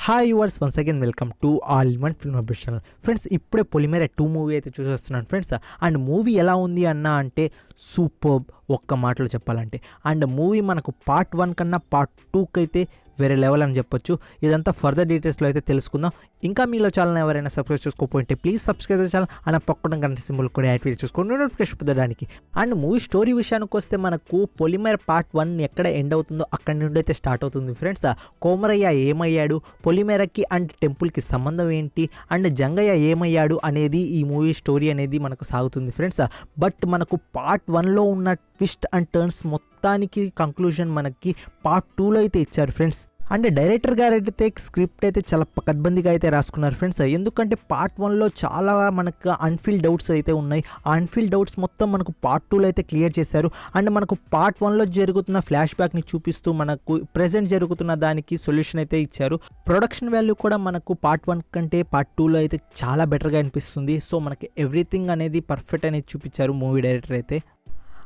Hi yours once again welcome to all in one film update channel. Friends ఇప్పుడే పొలిమేర 2 movie అయితే చూసేస్తున్నాను friends. And movie ఎలా ఉంది అన్న అంటే సూపర్బ్ ఒక్క మాటలో చెప్పాలంటే. అండ్ మూవీ మనకు పార్ట్ 1 కన్నా పార్ట్ 2కి అయితే వేరే లెవెల్ అని చెప్పొచ్చు. ఇదంతా ఫర్దర్ డీటెయిల్స్లో అయితే తెలుసుకుందాం. ఇంకా మీలో ఛానల్ ఎవరైనా సబ్స్క్రైబ్ చేసుకోకపోతే ప్లీజ్ సబ్స్క్రైబ్ ఛానల్ అండ్ పక్కన గంట సింబల్ కూడా యాక్టివేట్ చేసుకోండి నోటిఫికేషన్ పొందడానికి. అండ్ మూవీ స్టోరీ విషయానికి వస్తే మనకు పొలిమేర పార్ట్ 1 ఎక్కడ ఎండ్ అవుతుందో అక్కడి నుండి అయితే స్టార్ట్ అవుతుంది ఫ్రెండ్స్. కోమరయ్య ఏమయ్యాడు, పొలిమేరకి అండ్ టెంపుల్కి సంబంధం ఏంటి, అండ్ జంగయ్య ఏమయ్యాడు అనేది ఈ మూవీ స్టోరీ అనేది మనకు సాగుతుంది ఫ్రెండ్స్. బట్ మనకు పార్ట్ 1లో ఉన్న ట్విస్ట్ అండ్ టర్న్స్ మొత్తానికి కంక్లూజన్ మనకి పార్ట్ 2లో అయితే ఇచ్చారు ఫ్రెండ్స్. అండ్ డైరెక్టర్ గారు అయితే స్క్రిప్ట్ అయితే చాలా పకడ్బందీగా అయితే రాసుకున్నారు ఫ్రెండ్స్. ఎందుకంటే పార్ట్ 1లో చాలా మనకు అన్ఫీల్డ్ డౌట్స్ అయితే ఉన్నాయి. ఆ అన్ఫీల్డ్ డౌట్స్ మొత్తం మనకు పార్ట్ 2లో అయితే క్లియర్ చేశారు. అండ్ మనకు పార్ట్ 1లో జరుగుతున్న ఫ్లాష్ బ్యాక్ని చూపిస్తూ మనకు ప్రెజెంట్ జరుగుతున్న దానికి సొల్యూషన్ అయితే ఇచ్చారు. ప్రొడక్షన్ వాల్యూ కూడా మనకు పార్ట్ 1 కంటే పార్ట్ 2లో అయితే చాలా బెటర్గా అనిపిస్తుంది. సో మనకి ఎవ్రీథింగ్ అనేది పర్ఫెక్ట్ అనేది చూపించారు మూవీ డైరెక్టర్ అయితే.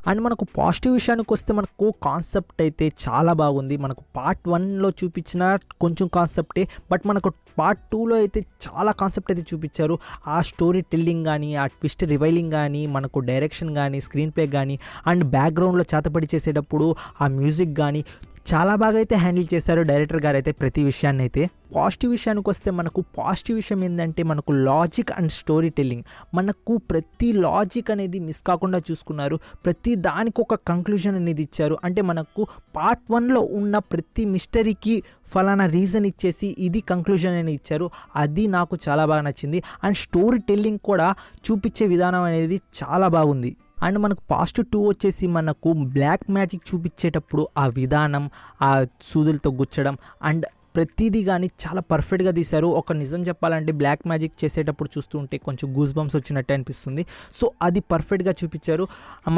అండ్ మనకు పాజిటివ్ విషయానికి వస్తే మనకు కాన్సెప్ట్ అయితే చాలా బాగుంది. మనకు పార్ట్ 1లో చూపించిన కొంచెం కాన్సెప్టే, బట్ మనకు పార్ట్ 2లో అయితే చాలా కాన్సెప్ట్ అయితే చూపించారు. ఆ స్టోరీ టెల్లింగ్ కానీ, ఆ ట్విస్ట్ రివైలింగ్ కానీ, మనకు డైరెక్షన్ కానీ, స్క్రీన్ ప్లే కానీ, అండ్ బ్యాక్గ్రౌండ్లో చేతపడి చేసేటప్పుడు ఆ మ్యూజిక్ కానీ చాలా బాగా అయితే హ్యాండిల్ చేశారు డైరెక్టర్ గారు అయితే ప్రతి విషయాన్ని అయితే. పాజిటివ్ విషయానికి వస్తే మనకు పాజిటివ్ విషయం ఏంటంటే మనకు లాజిక్ అండ్ స్టోరీ టెల్లింగ్. మనకు ప్రతి లాజిక్ అనేది మిస్ కాకుండా చూసుకున్నారు. ప్రతి దానికి ఒక కంక్లూజన్ అనేది ఇచ్చారు. అంటే మనకు పార్ట్ 1లో ఉన్న ప్రతి మిస్టరీకి ఫలానా రీజన్ ఇచ్చేసి ఇది కంక్లూజన్ అని ఇచ్చారు. అది నాకు చాలా బాగా నచ్చింది. అండ్ స్టోరీ టెల్లింగ్ కూడా చూపించే విధానం అనేది చాలా బాగుంది. అండ్ మనకు పార్ట్ 2 వచ్చేసి మనకు బ్లాక్ మ్యాజిక్ చూపించేటప్పుడు ఆ విధానం, ఆ సూదులతో గుచ్చడం అండ్ ప్రతిదీ కానీ చాలా పర్ఫెక్ట్గా తీశారు. ఒక నిజం చెప్పాలంటే బ్లాక్ మ్యాజిక్ చేసేటప్పుడు చూస్తూ ఉంటే కొంచెం గూస్ బంప్స్ వచ్చినట్టు అనిపిస్తుంది. సో అది పర్ఫెక్ట్గా చూపించారు.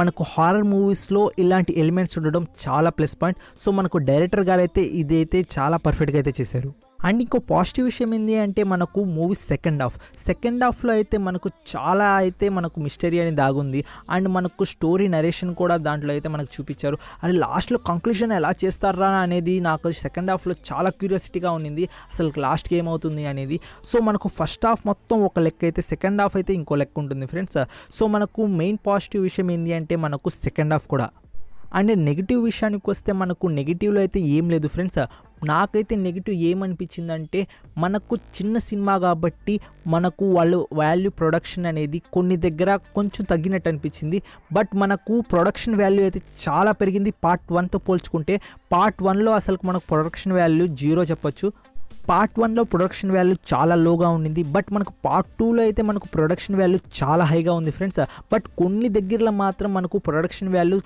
మనకు హారర్ మూవీస్లో ఇలాంటి ఎలిమెంట్స్ ఉండడం చాలా ప్లస్ పాయింట్. సో మనకు డైరెక్టర్ గారు అయితే ఇదైతే చాలా పర్ఫెక్ట్గా అయితే చేశారు. అండ్ ఇంకో పాజిటివ్ విషయం ఏంటి అంటే మనకు మూవీ సెకండ్ హాఫ్లో అయితే మనకు చాలా అయితే మనకు మిస్టరీ అని దాగుంది. అండ్ మనకు స్టోరీ నరేషన్ కూడా దాంట్లో అయితే మనకు చూపించారు. అండ్ లాస్ట్లో కంక్లూజన్ ఎలా చేస్తారా అనేది నాకు సెకండ్ హాఫ్లో చాలా క్యూరియాసిటీగా ఉన్నింది, అసలు లాస్ట్కి ఏమవుతుంది అనేది. సో మనకు ఫస్ట్ హాఫ్ మొత్తం ఒక లెక్క అయితే సెకండ్ హాఫ్ అయితే ఇంకో లెక్క ఉంటుంది ఫ్రెండ్స్. సో మనకు మెయిన్ పాజిటివ్ విషయం ఏంటి అంటే మనకు సెకండ్ హాఫ్ కూడా. అండ్ నెగిటివ్ విషయానికి వస్తే మనకు నెగిటివ్లో అయితే ఏం లేదు ఫ్రెండ్స్. నాకైతే నెగిటివ్ ఏమనిపించిందంటే మనకు చిన్న సినిమా కాబట్టి మనకు వాళ్ళు వాల్యూ ప్రొడక్షన్ అనేది కొన్ని దగ్గర కొంచెం తగ్గినట్టు అనిపించింది. బట్ మనకు ప్రొడక్షన్ వాల్యూ అయితే చాలా పెరిగింది పార్ట్ 1తో పోల్చుకుంటే. పార్ట్ 1లో అసలు మనకు ప్రొడక్షన్ వాల్యూ 0 చెప్పొచ్చు. పార్ట్ 1లో ప్రొడక్షన్ వాల్యూ చాలా లోగా ఉండింది. బట్ మనకు పార్ట్ 2లో అయితే మనకు ప్రొడక్షన్ వాల్యూ చాలా హైగా ఉంది ఫ్రెండ్స్. బట్ కొన్ని దగ్గరలో మాత్రం మనకు ప్రొడక్షన్ వాల్యూ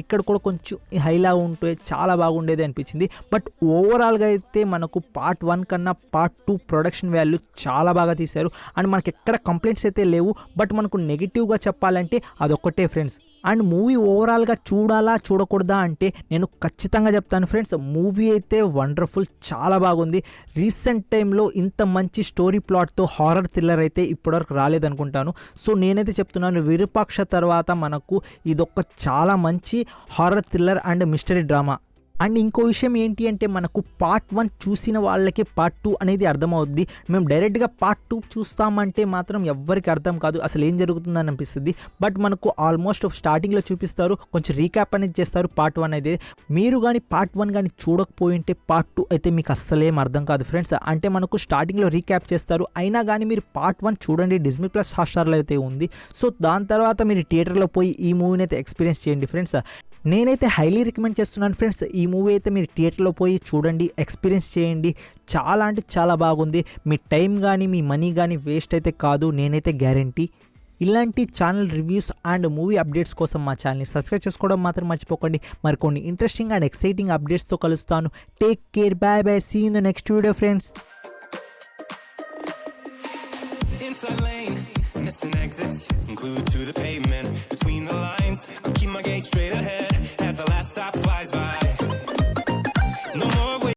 ఇక్కడ కూడా కొంచెం హైలా ఉంటే చాలా బాగుండేది అనిపించింది. బట్ ఓవరాల్గా అయితే మనకు పార్ట్ 1 కన్నా పార్ట్ 2 ప్రొడక్షన్ వాల్యూ చాలా బాగా తీశారు. అండ్ మనకి ఎక్కడ కంప్లైంట్స్ అయితే లేవు. బట్ మనకు నెగిటివ్గా చెప్పాలంటే అదొక్కటే ఫ్రెండ్స్. అండ్ మూవీ ఓవరాల్గా చూడాలా చూడకూడదా అంటే నేను ఖచ్చితంగా చెప్తాను ఫ్రెండ్స్, మూవీ అయితే వండర్ఫుల్, చాలా బాగుంది. రీసెంట్ టైంలో ఇంత మంచి స్టోరీ ప్లాట్తో హారర్ థ్రిల్లర్ అయితే ఇప్పటివరకు రాలేదనుకుంటాను. సో నేనైతే చెప్తున్నాను, విరూపాక్ష తర్వాత మనకు ఇదొక చాలా మంచి horror thriller and mystery drama. And ఇంకో విషయం ఏంటి అంటే మనకు పార్ట్ 1 చూసిన వాళ్ళకి పార్ట్ 2 అనేది అర్థమవుద్ది. మేము డైరెక్ట్గా పార్ట్ 2 చూస్తామంటే మాత్రం ఎవ్వరికి అర్థం కాదు, అసలు ఏం జరుగుతుందని అనిపిస్తుంది. బట్ మనకు ఆల్మోస్ట్ స్టార్టింగ్లో చూపిస్తారు, కొంచెం రీక్యాప్ అనేది చేస్తారు పార్ట్ 1 అయితే. మీరు కానీ పార్ట్ 1 కానీ చూడకపోయి ఉంటే పార్ట్ 2 అయితే మీకు అస్సలేం అర్థం కాదు ఫ్రెండ్స్. అంటే మనకు స్టార్టింగ్లో రీక్యాప్ చేస్తారు, అయినా కానీ మీరు పార్ట్ 1 చూడండి, డిజ్నీ ప్లస్ హాట్‌స్టార్లో అయితే ఉంది. సో దాని తర్వాత మీరు థియేటర్లో పోయి ఈ మూవీని అయితే ఎక్స్పీరియన్స్ చేయండి ఫ్రెండ్స్. నేనైతే హైలీ రికమెండ్ చేస్తున్నాను ఫ్రెండ్స్. ఈ మూవీ అయితే మీరు థియేటర్లో పోయి చూడండి, ఎక్స్పీరియన్స్ చేయండి. చాలా అంటే చాలా బాగుంది. మీ టైం కానీ మీ మనీ కానీ వేస్ట్ అయితే కాదు, నేనైతే గ్యారంటీ. ఇలాంటి channel reviews and movie updates కోసం మా ఛానల్ని సబ్స్క్రైబ్ చేసుకోవడం మాత్రం మర్చిపోకండి. మరికొన్ని ఇంట్రెస్టింగ్ అండ్ ఎక్సైటింగ్ అప్డేట్స్తో కలుస్తాను. Take care, bye bye, see in the next video friends. Missing exits, glued to the pavement. Between the lines, I keep my gaze straight ahead as the last stop flies by.